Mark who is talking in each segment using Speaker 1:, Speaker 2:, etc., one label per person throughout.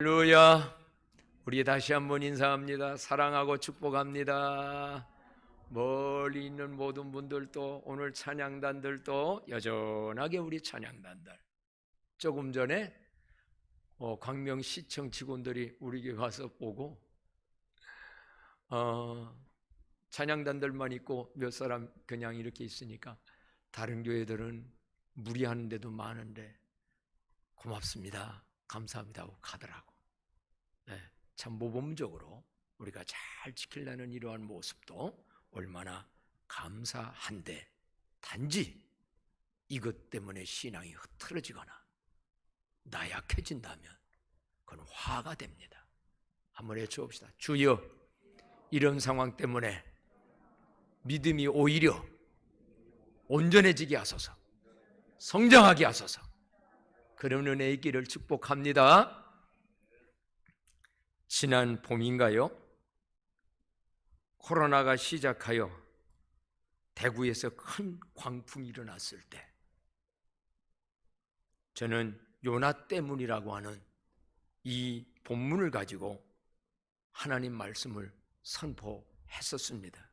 Speaker 1: 할렐루야. 우리 다시 한번 인사합니다. 사랑하고 축복합니다. 멀리 있는 모든 분들도 오늘 찬양단들도 여전하게 우리 찬양단들, 조금 전에 광명시청 직원들이 우리 교회 와서 보고 찬양단들만 있고 몇 사람 그냥 이렇게 있으니까 다른 교회들은 무리하는 데도 많은데 고맙습니다, 감사합니다 하고 가더라고. 네, 참 모범적으로 우리가 잘 지키려는 이러한 모습도 얼마나 감사한데, 단지 이것 때문에 신앙이 흐트러지거나 나약해진다면 그건 화가 됩니다. 한번 외쳐봅시다. 주여, 이런 상황 때문에 믿음이 오히려 온전해지게 하소서, 성장하게 하소서. 그런 은혜 있기를 축복합니다. 지난 봄인가요? 코로나가 시작하여 대구에서 큰 광풍이 일어났을 때 저는 요나 때문이라고 하는 이 본문을 가지고 하나님 말씀을 선포했었습니다.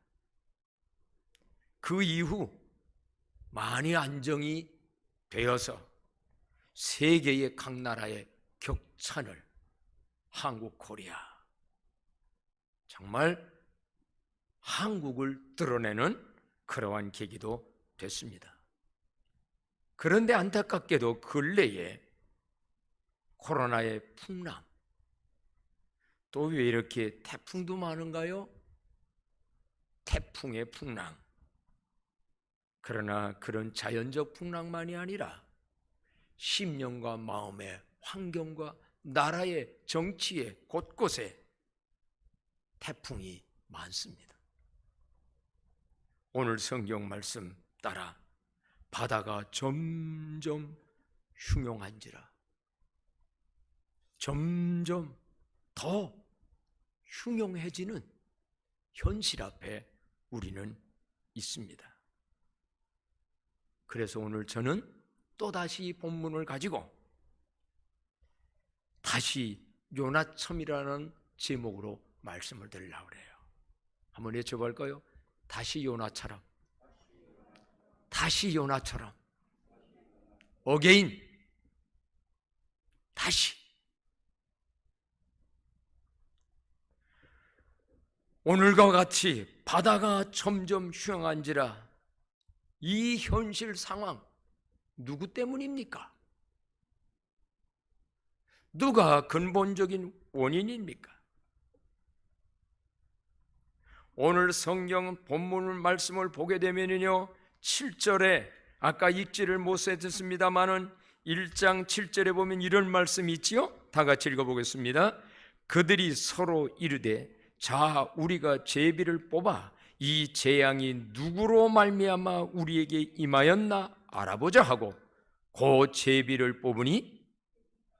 Speaker 1: 그 이후 많이 안정이 되어서 세계의 각 나라의 격찬을 한국, 코리아, 정말 한국을 드러내는 그러한 계기도 됐습니다. 그런데 안타깝게도 근래에 코로나의 풍랑, 또 왜 이렇게 태풍도 많은가요? 태풍의 풍랑. 그러나 그런 자연적 풍랑만이 아니라 심령과 마음의 환경과 나라의 정치의 곳곳에 태풍이 많습니다. 오늘 성경 말씀 따라 바다가 점점 흉용한지라, 점점 더 흉용해지는 현실 앞에 우리는 있습니다. 그래서 오늘 저는 또다시 이 본문을 가지고 다시 요나처럼이라는 제목으로 말씀을 드리려고 해요. 한번 외쳐볼까요? 다시 요나처럼. 다시 요나처럼. 어게인. 다시. 오늘과 같이 바다가 점점 흉한지라, 이 현실 상황 누구 때문입니까? 누가 근본적인 원인입니까? 오늘 성경 본문 말씀을 보게 되면요, 7절에 아까 읽지를 못했습니다마는 1장 7절에 보면 이런 말씀이 있지요. 다 같이 읽어보겠습니다. 그들이 서로 이르되, 자, 우리가 제비를 뽑아 이 재앙이 누구로 말미암아 우리에게 임하였나 알아보자 하고 그 제비를 뽑으니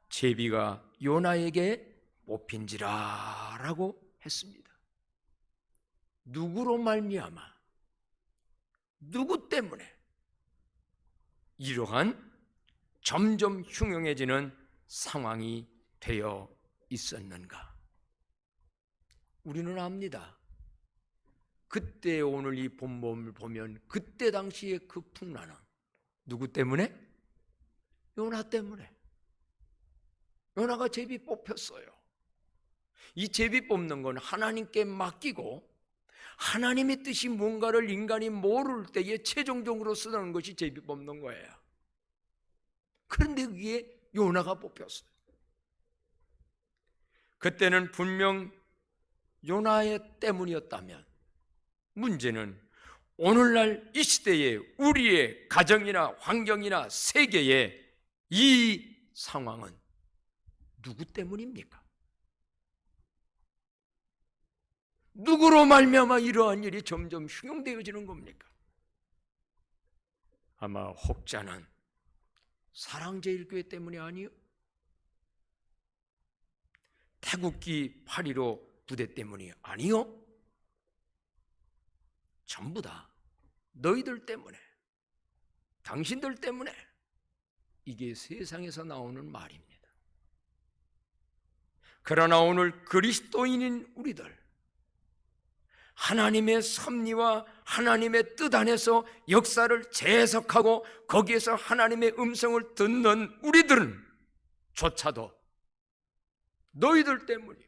Speaker 1: 제비가 요나에게 뽑힌지라 라고 했습니다. 누구로 말미암아, 누구 때문에 이러한 점점 흉흉해지는 상황이 되어 있었는가? 우리는 압니다. 그때 오늘 이 본문을 보면 그때 당시에 그 풍랑은 누구 때문에? 요나 때문에. 요나가 제비 뽑혔어요. 이 제비 뽑는 건 하나님께 맡기고 하나님의 뜻이 뭔가를 인간이 모를 때에 최종적으로 쓰는 것이 제비 뽑는 거예요. 그런데 그게 요나가 뽑혔어요. 그때는 분명 요나의 때문이었다면, 문제는 오늘날 이 시대에 우리의 가정이나 환경이나 세계에 이 상황은 누구 때문입니까? 누구로 말미암아 이러한 일이 점점 흉용되어지는 겁니까? 아마 혹자는 사랑제일교회 때문이 아니요, 태국기 8.15 부대 때문이 아니요, 전부 다 너희들 때문에, 당신들 때문에. 이게 세상에서 나오는 말입니다. 그러나 오늘 그리스도인인 우리들, 하나님의 섭리와 하나님의 뜻 안에서 역사를 재해석하고 거기에서 하나님의 음성을 듣는 우리들은 조차도 너희들 때문이요,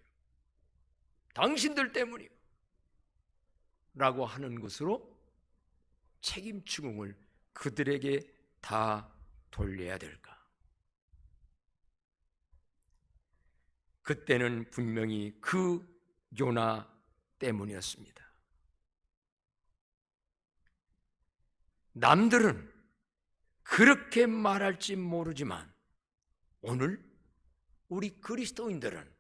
Speaker 1: 당신들 때문이요 라고 하는 것으로 책임 추궁을 그들에게 다 돌려야 될까? 그때는 분명히 그 요나 때문이었습니다. 남들은 그렇게 말할지 모르지만 오늘 우리 그리스도인들은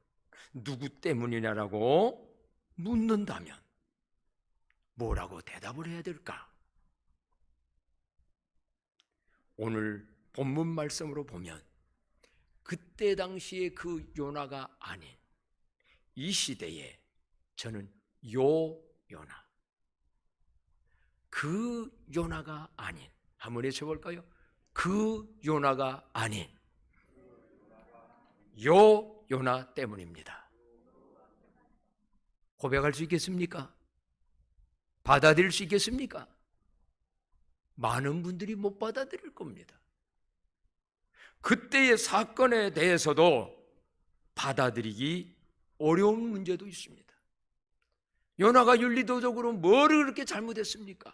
Speaker 1: 누구 때문이냐라고 묻는다면 뭐라고 대답을 해야 될까? 오늘 본문 말씀으로 보면 그때 당시에 그 요나가 아닌 이 시대에 저는 요나, 그 요나가 아닌, 한번 외쳐볼까요? 그 요나가 아닌 요나 때문입니다. 고백할 수 있겠습니까? 받아들일 수 있겠습니까? 많은 분들이 못 받아들일 겁니다. 그때의 사건에 대해서도 받아들이기 어려운 문제도 있습니다. 요나가 윤리도적으로 뭐를 그렇게 잘못했습니까?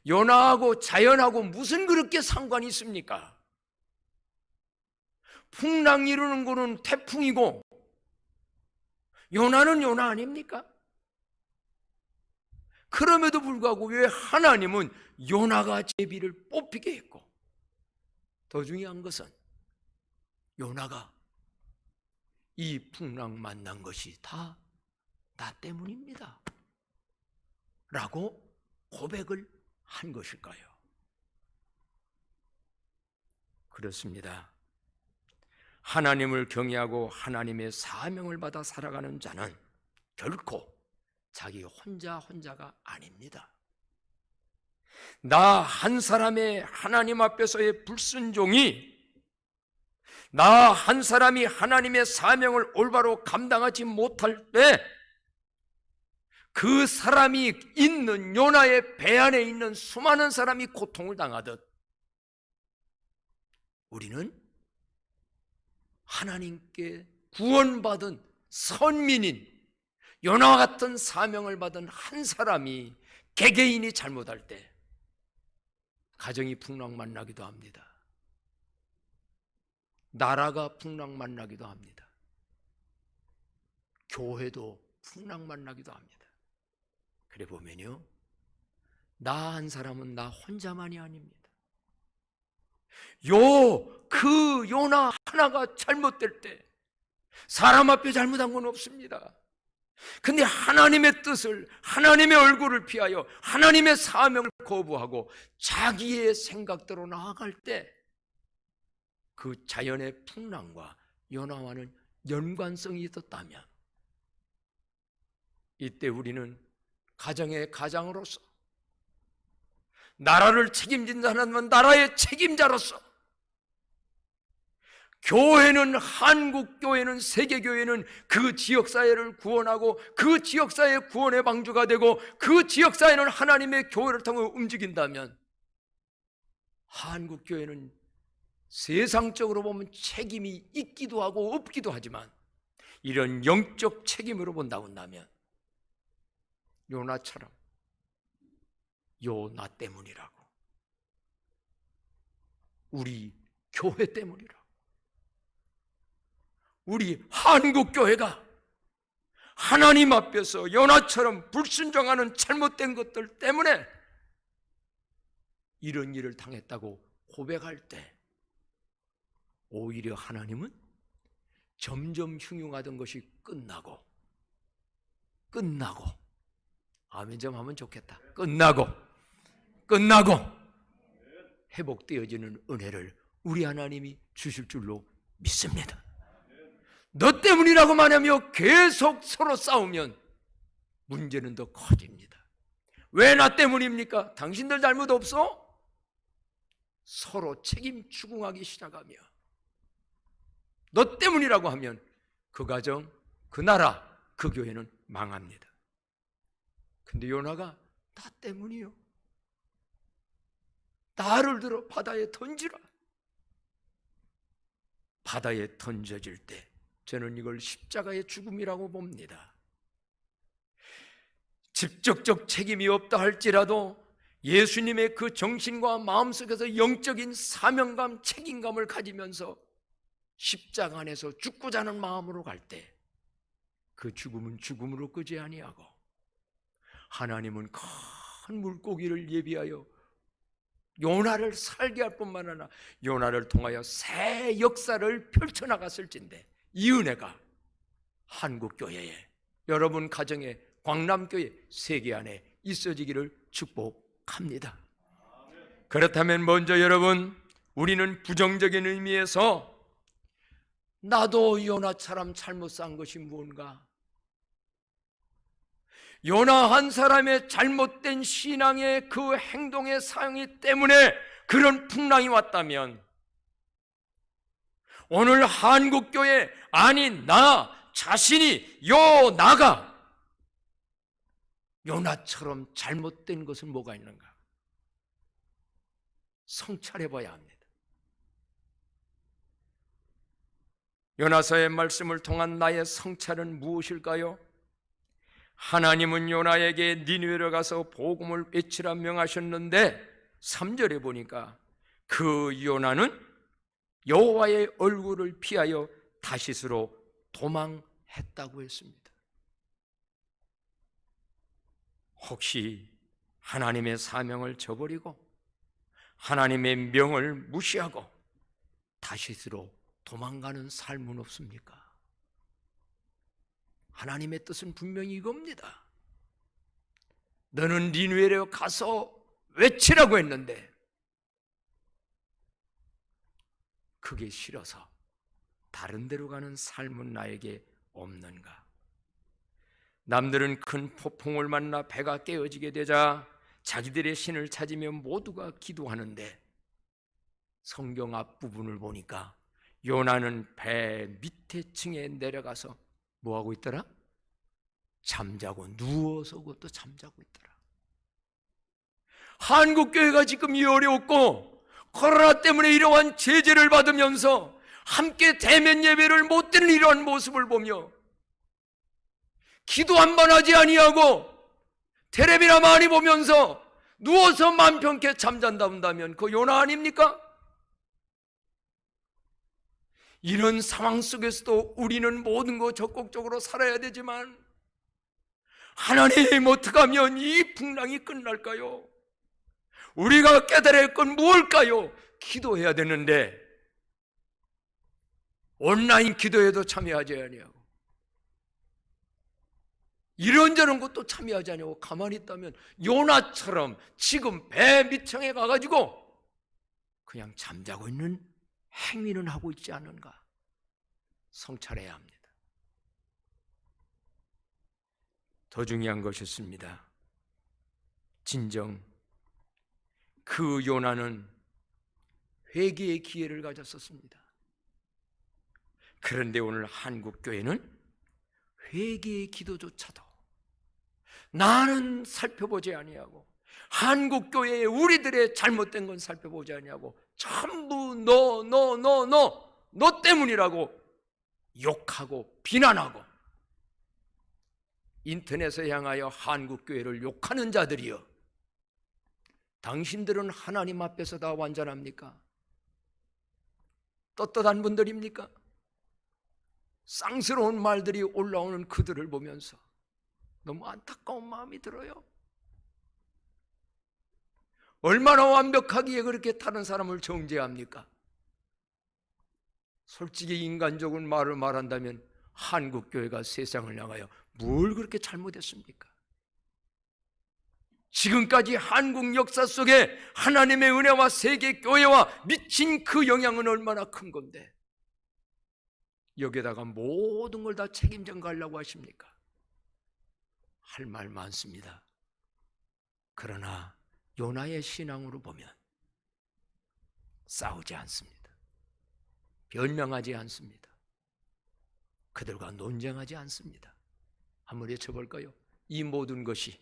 Speaker 1: 요나하고 자연하고 무슨 그렇게 상관이 있습니까? 풍랑 이루는 거는 태풍이고 요나는 요나 아닙니까? 그럼에도 불구하고 왜 하나님은 요나가 제비를 뽑히게 했고, 더 중요한 것은 요나가 이 풍랑 만난 것이 다 나 때문입니다 라고 고백을 한 것일까요? 그렇습니다. 하나님을 경외하고 하나님의 사명을 받아 살아가는 자는 결코 자기 혼자가 아닙니다. 나 한 사람의 하나님 앞에서의 불순종이, 나 한 사람이 하나님의 사명을 올바로 감당하지 못할 때 그 사람이 있는 요나의 배 안에 있는 수많은 사람이 고통을 당하듯 우리는 하나님께 구원받은 선민인 요나와 같은 사명을 받은 한 사람이, 개개인이 잘못할 때 가정이 풍랑 만나기도 합니다. 나라가 풍랑 만나기도 합니다. 교회도 풍랑 만나기도 합니다. 그래 보면요, 나 한 사람은 나 혼자만이 아닙니다. 그 요나 하나가 잘못될 때 사람 앞에 잘못한 건 없습니다. 근데 하나님의 뜻을, 하나님의 얼굴을 피하여 하나님의 사명을 거부하고 자기의 생각대로 나아갈 때 그 자연의 풍랑과 요나와는 연관성이 있었다면 이때 우리는 가정의 가장으로서, 나라를 책임진다는 나라의 책임자로서, 교회는, 한국교회는, 세계교회는 그 지역사회를 구원하고 그 지역사회의 구원의 방주가 되고 그 지역사회는 하나님의 교회를 통해 움직인다면 한국교회는 세상적으로 보면 책임이 있기도 하고 없기도 하지만 이런 영적 책임으로 본다고 한다면 요나처럼 요나 때문이라고, 우리 교회 때문이라고, 우리 한국교회가 하나님 앞에서 요나처럼 불순종하는 잘못된 것들 때문에 이런 일을 당했다고 고백할 때 오히려 하나님은 점점 흉흉하던 것이 끝나고 아멘 좀 하면 좋겠다. 끝나고 회복되어지는 은혜를 우리 하나님이 주실 줄로 믿습니다. 너 때문이라고 말하며 계속 서로 싸우면 문제는 더 커집니다. 왜 나 때문입니까? 당신들 잘못 없어? 서로 책임 추궁하기 시작하며 너 때문이라고 하면 그 가정, 그 나라, 그 교회는 망합니다. 근데 요나가 나 때문이요. 나를 들어 바다에 던지라. 바다에 던져질 때 저는 이걸 십자가의 죽음이라고 봅니다. 직접적 책임이 없다 할지라도 예수님의 그 정신과 마음속에서 영적인 사명감, 책임감을 가지면서 십자가 안에서 죽고자 하는 마음으로 갈 때 그 죽음은 죽음으로 끄지 아니하고 하나님은 큰 물고기를 예비하여 요나를 살게 할 뿐만 아니라 요나를 통하여 새 역사를 펼쳐나갔을진데 이 은혜가 한국교회에, 여러분 가정에, 광남교회 세계 안에 있어지기를 축복합니다. 그렇다면 먼저 여러분, 우리는 부정적인 의미에서 나도 요나처럼 잘못 산 것이 무언가, 요나 한 사람의 잘못된 신앙의 그 행동의 사용이 때문에 그런 풍랑이 왔다면 오늘 한국교회, 아니 나 자신이 요나가 요나처럼 잘못된 것은 뭐가 있는가? 성찰해 봐야 합니다. 요나서의 말씀을 통한 나의 성찰은 무엇일까요? 하나님은 요나에게 니느웨로 가서 복음을 외치라 명하셨는데 3절에 보니까 그 요나는 여호와의 얼굴을 피하여 다시스로 도망했다고 했습니다. 혹시 하나님의 사명을 저버리고 하나님의 명을 무시하고 다시스로 도망가는 삶은 없습니까? 하나님의 뜻은 분명히 이겁니다. 너는 니느웨로 가서 외치라고 했는데 그게 싫어서 다른 데로 가는 삶은 나에게 없는가? 남들은 큰 폭풍을 만나 배가 깨어지게 되자 자기들의 신을 찾으며 모두가 기도하는데 성경 앞부분을 보니까 요나는 배 밑에 층에 내려가서 뭐하고 있더라? 잠자고, 누워서 그것도 잠자고 있더라. 한국교회가 지금 이 어렵고 코로나 때문에 이러한 제재를 받으면서 함께 대면 예배를 못 드는 이러한 모습을 보며 기도 한 번 하지 아니하고 텔레비나 많이 보면서 누워서 맘 편케 잠잔다 한다면 그 요나 아닙니까? 이런 상황 속에서도 우리는 모든 거 적극적으로 살아야 되지만 하나님, 어떻게 하면 이 풍랑이 끝날까요? 우리가 깨달아야 할 건 무엇일까요? 기도해야 되는데 온라인 기도에도 참여하지 아니하고 이런저런 것도 참여하지 아니하고 가만히 있다면 요나처럼 지금 배 밑층에 가가지고 그냥 잠자고 있는 행위는 하고 있지 않은가? 성찰해야 합니다. 더 중요한 것이 있습니다. 진정 그 요나는 회개의 기회를 가졌었습니다. 그런데 오늘 한국교회는 회개의 기도조차도 나는 살펴보지 아니하고 한국교회의 우리들의 잘못된 건 살펴보지 아니하고 전부 너 때문이라고 욕하고 비난하고 인터넷에 향하여 한국교회를 욕하는 자들이여, 당신들은 하나님 앞에서 다 완전합니까? 떳떳한 분들입니까? 쌍스러운 말들이 올라오는 그들을 보면서 너무 안타까운 마음이 들어요. 얼마나 완벽하기에 그렇게 다른 사람을 정죄합니까? 솔직히 인간적인 말을 말한다면 한국교회가 세상을 향하여 뭘 그렇게 잘못했습니까? 지금까지 한국 역사 속에 하나님의 은혜와 세계교회와 미친 그 영향은 얼마나 큰 건데 여기에다가 모든 걸 다 책임져 가려고 하십니까? 할 말 많습니다. 그러나 요나의 신앙으로 보면 싸우지 않습니다. 변명하지 않습니다. 그들과 논쟁하지 않습니다. 한번 외쳐볼까요? 이 모든 것이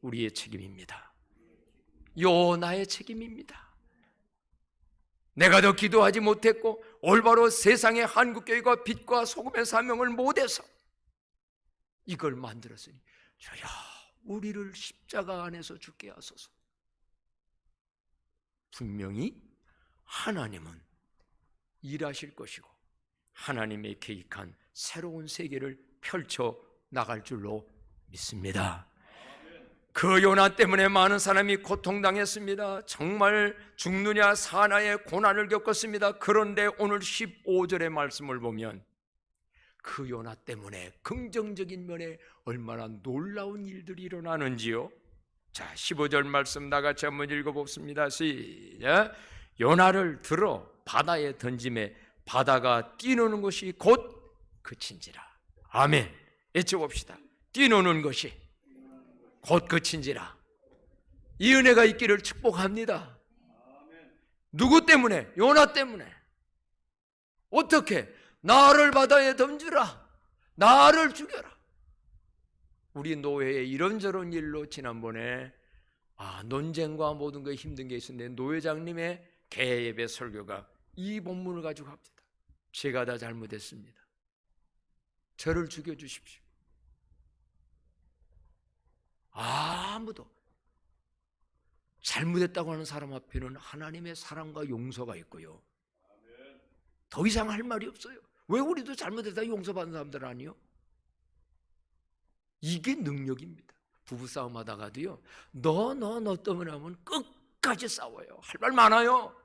Speaker 1: 우리의 책임입니다. 요나의 책임입니다. 내가 더 기도하지 못했고 올바로 세상의 한국교회가 빛과 소금의 사명을 못해서 이걸 만들었으니 주여 우리를 십자가 안에서 죽게 하소서. 분명히 하나님은 일하실 것이고 하나님의 계획한 새로운 세계를 펼쳐 나갈 줄로 믿습니다. 그 요나 때문에 많은 사람이 고통당했습니다. 정말 죽느냐 사나의 고난을 겪었습니다. 그런데 오늘 15절의 말씀을 보면 그 요나 때문에 긍정적인 면에 얼마나 놀라운 일들이 일어나는지요. 자, 15절 말씀 나같이 한번 읽어봅니다. 시작. 요나를 들어 바다에 던짐에 바다가 뛰노는 것이 곧 그친지라. 아멘. 외쳐봅시다. 뛰노는 것이 곧 그친지라. 이 은혜가 있기를 축복합니다. 누구 때문에? 요나 때문에. 어떻게? 나를 바다에 던지라. 나를 죽여라. 우리 노회에 이런저런 일로 지난번에 논쟁과 모든 게 힘든 게 있었는데 노회장님의 개예배 설교가 이 본문을 가지고 합니다. 제가 다 잘못했습니다. 저를 죽여주십시오. 아무도 잘못했다고 하는 사람 앞에는 하나님의 사랑과 용서가 있고요. 더 이상 할 말이 없어요. 왜 우리도 잘못했다 용서받는 사람들 아니요? 이게 능력입니다. 부부싸움 하다가도요, 너 때문에 하면 끝까지 싸워요. 할 말 많아요.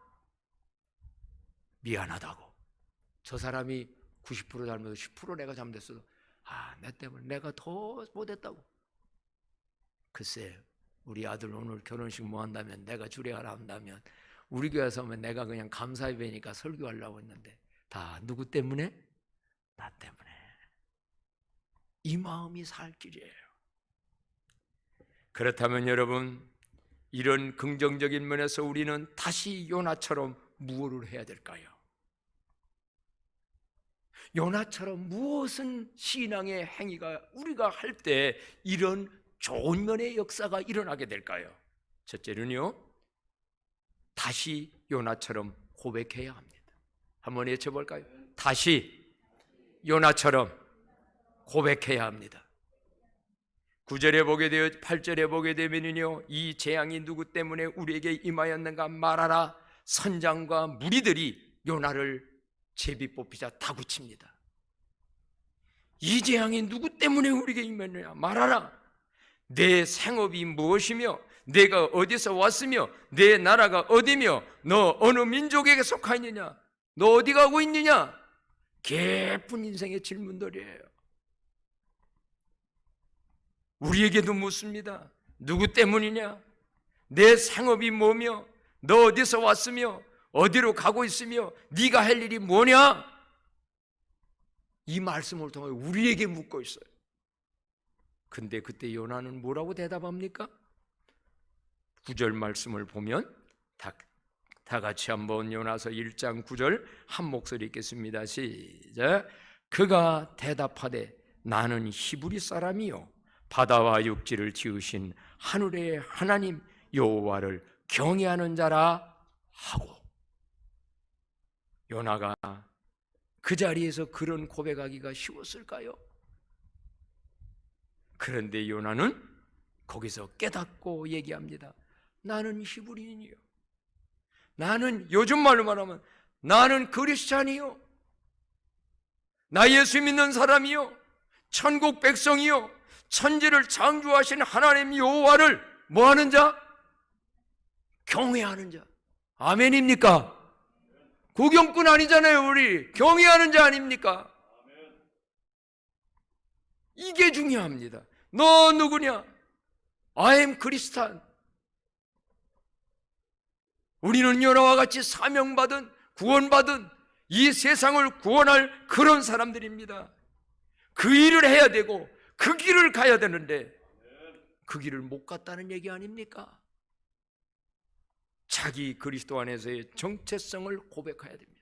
Speaker 1: 미안하다고. 저 사람이 90% 잘못해서 10% 내가 잘못했어도 내 때문에 내가 더 못했다고. 글쎄, 우리 아들 오늘 결혼식 뭐 한다면 내가 주례하라 한다면 우리 교회에서 오면 내가 그냥 감사의 배니까 설교하려고 했는데 다 누구 때문에? 나 때문에. 이 마음이 살 길이에요. 그렇다면 여러분, 이런 긍정적인 면에서 우리는 다시 요나처럼 무엇을 해야 될까요? 요나처럼 무엇은 신앙의 행위가 우리가 할 때 이런 좋은 면의 역사가 일어나게 될까요? 첫째는요, 다시 요나처럼 고백해야 합니다. 한번 외쳐볼까요? 다시 요나처럼 고백해야 합니다. 9절에 보게 되어 8절에 보게 되면요, 이 재앙이 누구 때문에 우리에게 임하였는가 말하라. 선장과 무리들이 요나를 제비 뽑히자 다구칩니다. 이 재앙이 누구 때문에 우리에게 임했느냐 말하라. 내 생업이 무엇이며 내가 어디서 왔으며 내 나라가 어디며 너 어느 민족에게 속하느냐 너 어디 가고 있느냐. 깊은 인생의 질문들이에요. 우리에게도 묻습니다. 누구 때문이냐? 내 생업이 뭐며 너 어디서 왔으며 어디로 가고 있으며 네가 할 일이 뭐냐? 이 말씀을 통해 우리에게 묻고 있어요. 근데 그때 요나는 뭐라고 대답합니까? 9절 말씀을 보면 다 같이 한번 요나서 1장 9절 한 목소리 읽겠습니다. 시작. 그가 대답하되 나는 히브리 사람이요 바다와 육지를 지으신 하늘의 하나님 여호와를 경외하는 자라 하고. 요나가 그 자리에서 그런 고백하기가 쉬웠을까요? 그런데 요나는 거기서 깨닫고 얘기합니다. 나는 히브리인이요. 나는 요즘 말로 말하면 나는 그리스찬이요. 나 예수 믿는 사람이요. 천국 백성이요. 천지를 창조하신 하나님 여호와를 뭐하는 자? 경외하는 자. 아멘입니까? 구경꾼 아니잖아요. 우리 경외하는 자 아닙니까? 이게 중요합니다. 너 누구냐? I am 크리스찬. 우리는 요나와 같이 사명받은 구원받은 이 세상을 구원할 그런 사람들입니다. 그 일을 해야 되고 그 길을 가야 되는데 그 길을 못 갔다는 얘기 아닙니까? 자기 그리스도 안에서의 정체성을 고백해야 됩니다.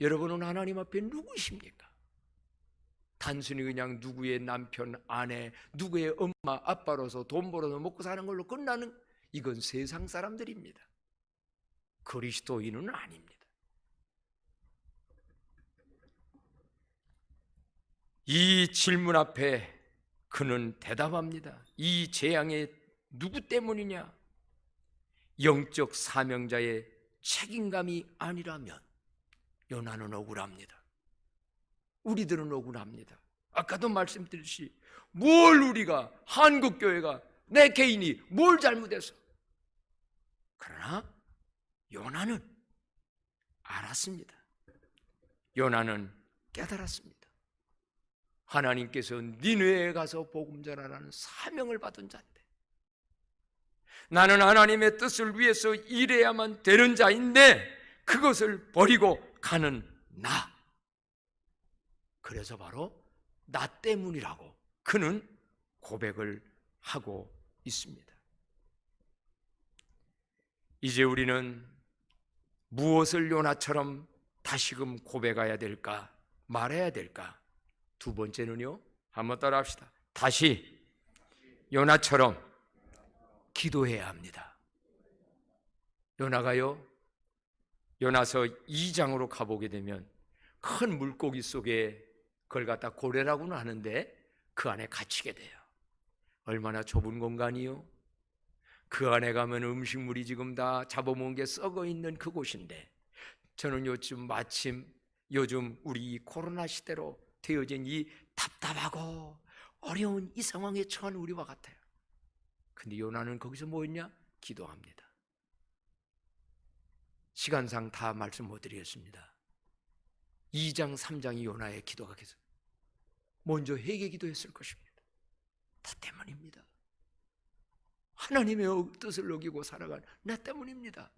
Speaker 1: 여러분은 하나님 앞에 누구십니까? 단순히 그냥 누구의 남편, 아내, 누구의 엄마, 아빠로서 돈 벌어서 먹고 사는 걸로 끝나는, 이건 세상 사람들입니다. 그리스도인은 아닙니다. 이 질문 앞에 그는 대답합니다. 이 재앙이 누구 때문이냐? 영적 사명자의 책임감이 아니라면 요나는 억울합니다. 우리들은 억울합니다. 아까도 말씀드렸듯이 뭘 우리가, 한국교회가, 내 개인이 뭘 잘못해서. 그러나 요나는 알았습니다. 요나는 깨달았습니다. 하나님께서 니느웨에 가서 복음 전하라는 사명을 받은 자인데, 나는 하나님의 뜻을 위해서 일해야만 되는 자인데 그것을 버리고 가는 나. 그래서 바로 나 때문이라고 그는 고백을 하고 있습니다. 이제 우리는 무엇을 요나처럼 다시금 고백해야 될까, 말해야 될까? 두 번째는요, 한번 따라 합시다. 다시 요나처럼 기도해야 합니다. 요나가요, 요나서 2장으로 가보게 되면 큰 물고기 속에 그걸 갖다 고래라고는 하는데 그 안에 갇히게 돼요. 얼마나 좁은 공간이요? 그 안에 가면 음식물이 지금 다 잡아먹은 게 썩어 있는 그곳인데, 저는 요즘 우리 이 코로나 시대로 되어진 이 답답하고 어려운 이 상황에 처한 우리와 같아요. 근데 요나는 거기서 뭐 했냐? 기도합니다. 시간상 다 말씀 못 드리겠습니다. 2장 3장이 요나의 기도가 계속 먼저 회개 기도했을 것입니다. 나 때문입니다. 하나님의 뜻을 어기고 살아간 나 때문입니다.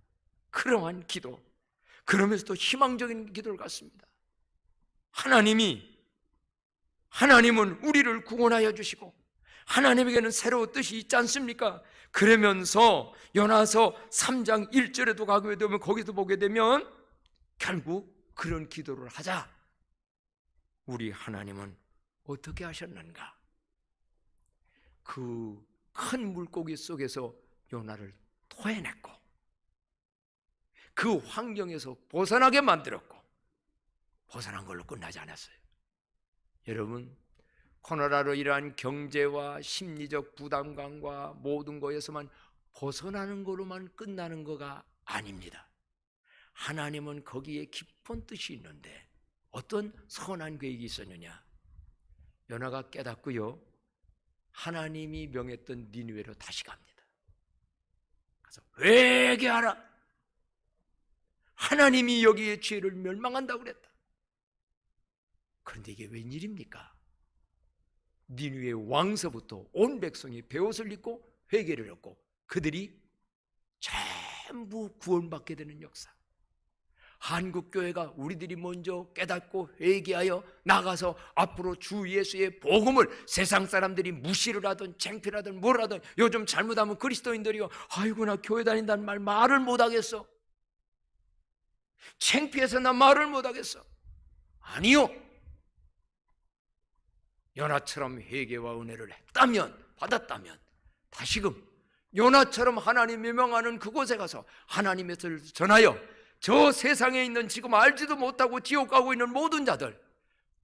Speaker 1: 그러한 기도, 그러면서 또 희망적인 기도를 갖습니다. 하나님은 우리를 구원하여 주시고 하나님에게는 새로운 뜻이 있지 않습니까? 그러면서 요나서 3장 1절에도 가게 되면, 거기서 보게 되면 결국 그런 기도를 하자. 우리 하나님은 어떻게 하셨는가? 그 큰 물고기 속에서 요나를 토해냈고 그 환경에서 벗어나게 만들었고, 벗어난 걸로 끝나지 않았어요. 여러분, 코로나로 이러한 경제와 심리적 부담감과 모든 것에서만 벗어나는 것로만 끝나는 거가 아닙니다. 하나님은 거기에 깊은 뜻이 있는데 어떤 선한 계획이 있었느냐? 요나가 깨닫고요, 하나님이 명했던 니느웨로 다시 갑니다. 그래서 회개하라. 하나님이 여기에 죄를 멸망한다고 그랬다. 그런데 이게 웬일입니까? 니느웨 왕서부터 온 백성이 베옷을 입고 회개를 했고 그들이 전부 구원받게 되는 역사. 한국교회가 우리들이 먼저 깨닫고 회개하여 나가서 앞으로 주 예수의 복음을 세상 사람들이 무시를 하든 창피하든 뭘 하든, 요즘 잘못하면 그리스도인들이요, 아이고 나 교회 다닌다는 말을 못하겠어, 창피해서 나 말을 못하겠어. 아니요, 요나처럼 회개와 은혜를 받았다면 다시금 요나처럼 하나님이 명하는 그곳에 가서 하나님의 뜻을 전하여 저 세상에 있는 지금 알지도 못하고 지옥 가고 있는 모든 자들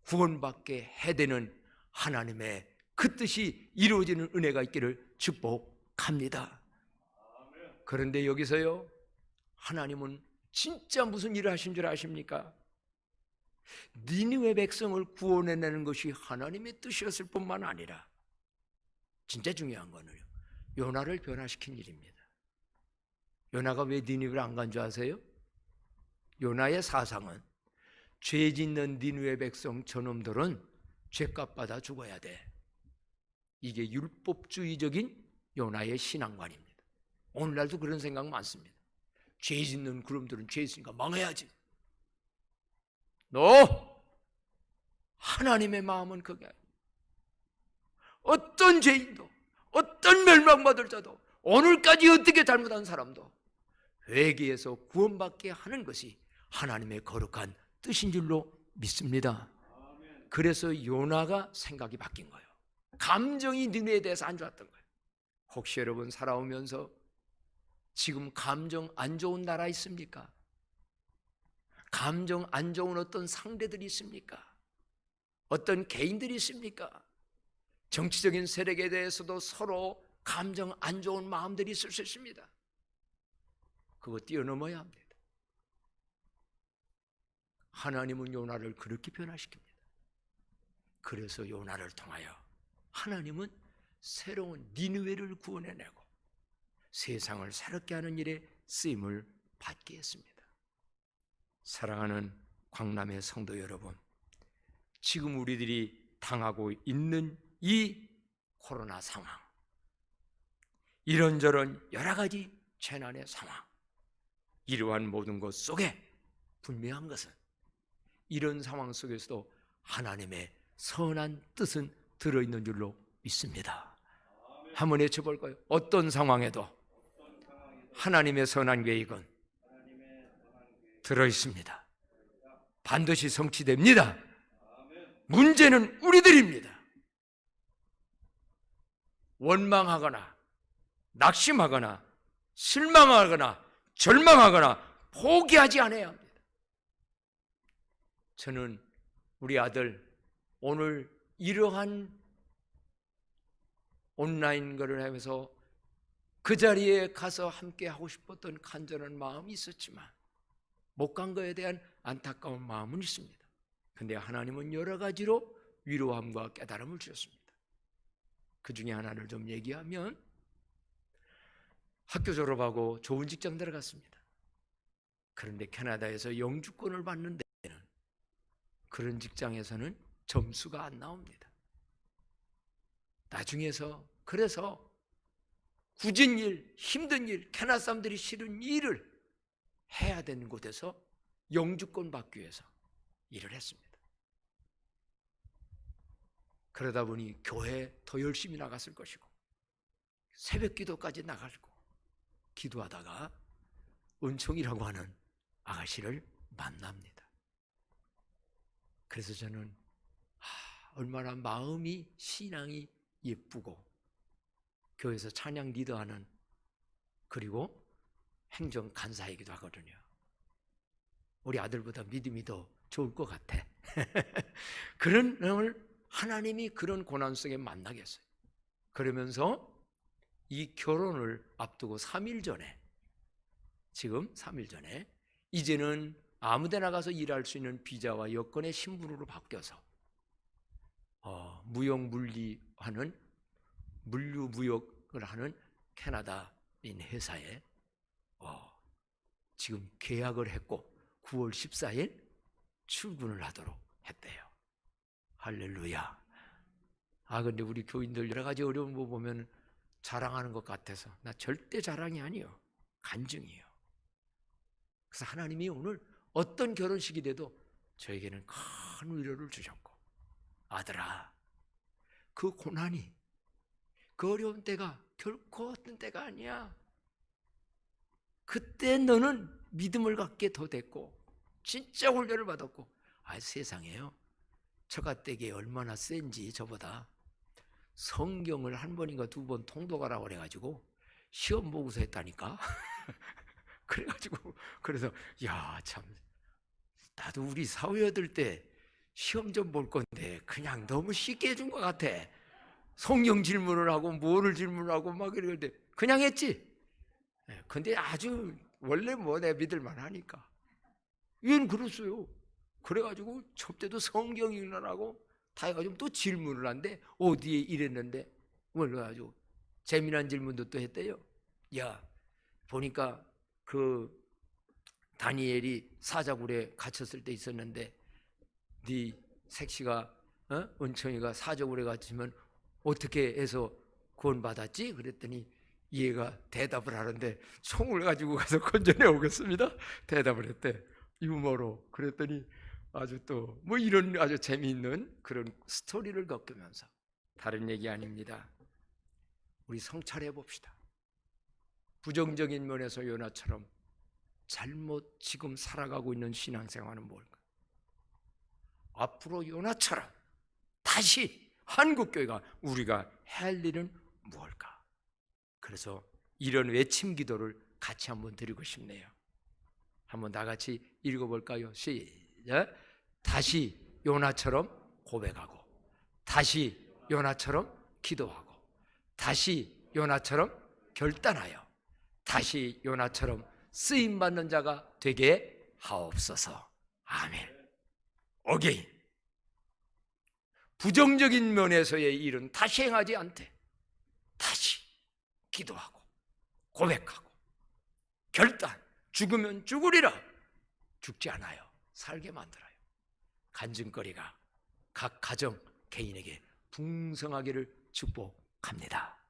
Speaker 1: 구원받게 해대는 하나님의 그 뜻이 이루어지는 은혜가 있기를 축복합니다. 그런데 여기서요, 하나님은 진짜 무슨 일을 하신 줄 아십니까? 니느웨 백성을 구원해내는 것이 하나님의 뜻이었을 뿐만 아니라 진짜 중요한 거는 요나를 변화시킨 일입니다. 요나가 왜 니느웨를 안 간 줄 아세요? 요나의 사상은 죄 짓는 니느웨 백성 저놈들은 죄값 받아 죽어야 돼. 이게 율법주의적인 요나의 신앙관입니다. 오늘날도 그런 생각 많습니다. 죄 짓는 그놈들은 죄 있으니까 망해야지. 하나님의 마음은 그게 아니에요. 어떤 죄인도, 어떤 멸망받을 자도, 오늘까지 어떻게 잘못한 사람도 회개해서 구원받게 하는 것이 하나님의 거룩한 뜻인 줄로 믿습니다. 그래서 요나가 생각이 바뀐 거예요. 감정이 니느웨에 대해서 안 좋았던 거예요. 혹시 여러분 살아오면서 지금 감정 안 좋은 나라 있습니까? 감정 안 좋은 어떤 상대들이 있습니까? 어떤 개인들이 있습니까? 정치적인 세력에 대해서도 서로 감정 안 좋은 마음들이 있을 수 있습니다. 그거 뛰어넘어야 합니다. 하나님은 요나를 그렇게 변화시킵니다. 그래서 요나를 통하여 하나님은 새로운 니느웨를 구원해내고 세상을 새롭게 하는 일에 쓰임을 받게 했습니다. 사랑하는 광남의 성도 여러분, 지금 우리들이 당하고 있는 이 코로나 상황, 이런저런 여러 가지 재난의 상황, 이러한 모든 것 속에 분명한 것은 이런 상황 속에서도 하나님의 선한 뜻은 들어있는 줄로 믿습니다. 한번 외쳐볼까요? 어떤 상황에도 하나님의 선한 계획은 들어있습니다. 반드시 성취됩니다. 문제는 우리들입니다. 원망하거나 낙심하거나 실망하거나 절망하거나 포기하지 않아야 합니다. 저는 우리 아들 오늘 이러한 온라인 거를 하면서 그 자리에 가서 함께 하고 싶었던 간절한 마음이 있었지만 못 간 거에 대한 안타까운 마음은 있습니다. 그런데 하나님은 여러 가지로 위로함과 깨달음을 주셨습니다. 그 중에 하나를 좀 얘기하면 학교 졸업하고 좋은 직장 들어갔습니다. 그런데 캐나다에서 영주권을 받는 데는 그런 직장에서는 점수가 안 나옵니다. 나중에서 그래서 굳은 일, 힘든 일, 캐나다 사람들이 싫은 일을 해야 되는 곳에서 영주권 받기 위해서 일을 했습니다. 그러다 보니 교회에 더 열심히 나갔을 것이고 새벽 기도까지 나가고 기도하다가 은총이라고 하는 아가씨를 만납니다. 그래서 저는 얼마나 마음이 신앙이 예쁘고 교회에서 찬양 리더하는 그리고 행정 간사이기도 하거든요. 우리 아들보다 믿음이 더 좋을 것 같아. 그런 놈을 하나님이 그런 고난 속에 만나게 했어요. 그러면서 이 결혼을 앞두고 3일 전에 지금 3일 전에 이제는 아무데나 가서 일할 수 있는 비자와 여권의 신분으로 바뀌어서 무역물리하는 물류무역을 하는 캐나다인 회사에 지금 계약을 했고 9월 14일 출근을 하도록 했대요. 할렐루야. 근데 우리 교인들 여러 가지 어려운 거 보면 자랑하는 것 같아서 나 절대 자랑이 아니에요. 간증이에요. 그래서 하나님이 오늘 어떤 결혼식이 돼도 저에게는 큰 위로를 주셨고 아들아, 그 고난이 그 어려운 때가 결코 어떤 때가 아니야. 그때 너는 믿음을 갖게 더 됐고 진짜 훈련을 받았고 세상에요. 처가댁이 얼마나 센지 저보다 성경을 한 번인가 두 번 통독하라고 그래가지고 시험 보고서 했다니까. 그래가지고 그래서 참 나도 우리 사회여들 때 시험 좀 볼 건데 그냥 너무 쉽게 해준 것 같아. 성경 질문을 하고 뭐를 질문하고 막 이러는데 그냥 했지. 근데 아주 원래 내 믿을만 하니까 얘는 그랬어요. 그래가지고 접대도 성경 읽으라고 다 해가지고 또 질문을 한대. 어디에 이랬는데 그래가지고 재미난 질문도 또 했대요. 보니까 그 다니엘이 사자굴에 갇혔을 때 있었는데 네 색시가 은총이가 사자굴에 갇히면 어떻게 해서 구원받았지? 그랬더니 얘가 대답을 하는데 총을 가지고 가서 건져내 오겠습니다. 대답을 했대. 유머로. 그랬더니 아주 또 이런 아주 재미있는 그런 스토리를 겪으면서 다른 얘기 아닙니다. 우리 성찰해 봅시다. 부정적인 면에서 요나처럼 잘못 지금 살아가고 있는 신앙생활은 뭘까? 앞으로 요나처럼 다시 한국교회가 우리가 해야 할 일은 무엇일까? 그래서 이런 외침 기도를 같이 한번 드리고 싶네요. 한번 다 같이 읽어볼까요? 시작. 다시 요나처럼 고백하고, 다시 요나처럼 기도하고, 다시 요나처럼 결단하여, 다시 요나처럼 쓰임받는 자가 되게 하옵소서. 아멘. 어게인. 부정적인 면에서의 일은 다시 행하지 않되 다시 기도하고 고백하고 결단, 죽으면 죽으리라. 죽지 않아요. 살게 만들어요. 간증거리가 각 가정, 개인에게 풍성하기를 축복합니다.